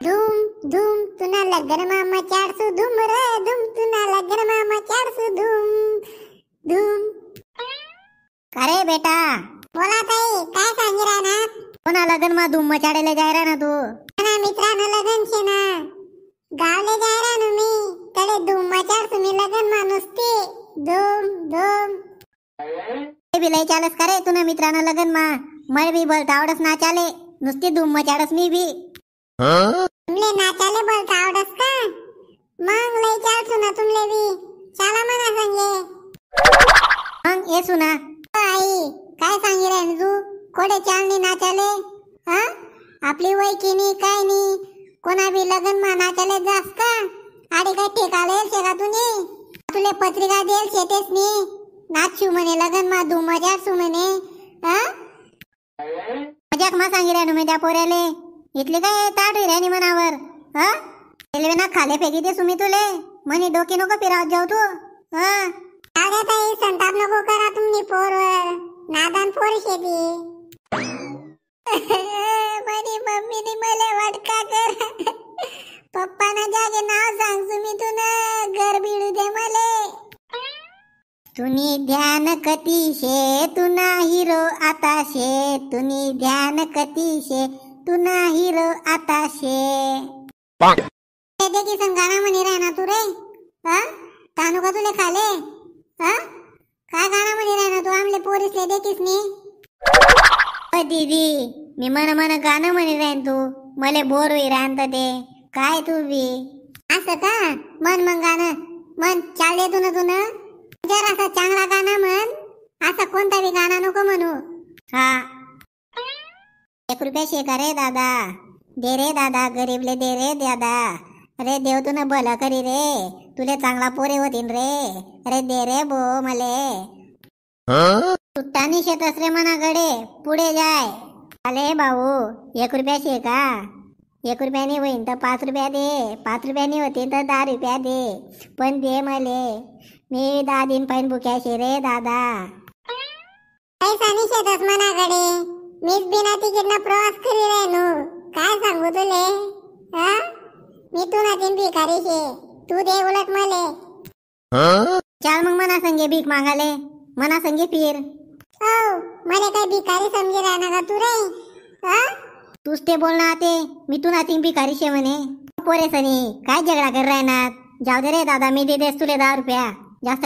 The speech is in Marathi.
धूम धूम तुना लग्नमा मचाडसू धूम रे धूम तुना लग्नमा मचाडसू धूम धूम. अरे बेटा बोला ताई, काय सांगी राहणार? कोणा लग्नमा धूम मचाडेला जाय ना तू? ना मित्रानं लग्न छे ना, गावले जाय राहनु मी तडे धूम मचाडसू मी लग्नमा नुसते धूम धूम. ते बी लय चालस का रे तुना मित्रानं लग्नमा? मळ बी बोलता आवडस ना चाले, नुसती धूम मचाडस मी बी. तुमले नाचाले बोलता आवडस का? मग लय चालसू ना तुमले बी, चला मना संगे. मग ये सुना. आई काय सांगी राहिली तू? कोडे चालनी नाचाले? हा आपली वय किनी काय नी, कोणा बी लग्न मा नाचाले जास का? आडी काय ठेकाले शेगा तुने? तुले पत्रिका देल शेतेस नी नाचू म्हणे लग्न मा धूम मचाडसू म्हणे. हा मजाक मा सांगी राहिनो मी त्या पोऱ्याले. इथली काय ताटू राहिनी मनावर? हा रेल्वे ना खाले फेकी दे सुमी तुले म्हणे डोकी नको फिरावत जाऊ तू. हा अरे ताई संताप नको करा तुम्ही पोरवर, नादान पोर शेती. माझी मम्मीने मला वाटका कर. पप्पाना जागे नाव सांग तुम्ही तुन घर बिडू दे मले. तुनी ध्यान कती शे तुना हिरो आता शे, तुनी ध्यान कती शे तुना हिरो आता शे. ते की संगाना म्हणे राहना तू रे. हा तानू का तुले खाले? हा काय गाणं म्हणे राहना तू आमले पोरीसले देखीस नी? ओ दीदी मी मन गाणं म्हणे राहीन तू मले बोर होई राहन तर ते काय तू बी असं का? मन मग गाणं मन चाल दे तुन जर असा चांगला गाणं म्हण, असा कोणता बी गाणं नको म्हणू. हा 1 रुपया शेका रे दादा, दे रे दादा गरीबले दे रे दादा. अरे देव तुन भलं करी रे, तुले चांगला पोरे होतीन रे. अरे दे रे बो मले. सुट्टानी शेतस रे मनाकडे पुढे जाय. आले भाऊ 1 रुपया शेका. 1 रुपयानी होईन तर 5 रुपया दे, 5 रुपयानी होतीन तर 10 रुपया दे, पण दे मले. मी 10 दिन पाहिन भुक्या शे रे दादा. पैसा नाही शेतस मनाकडे, मीच बिना तिकीटना प्रवास करी राहिनो. काय सांगू तुले? हा मी तुला तीन भिकारी शे, तू दे उलट मले. चाल मग मना संगे भीक मागाले, मना संगे फिर. ओ मले काय भिकारी समजी राहना का तू रे? हा तूच ते बोलना आते, मी तू नाती भिकारी शे म्हणे. पोरे सनी काय झगडा कर राहणार? जाऊ दे रे दादा, मी दे देस तुले 10 रुपया. जास्त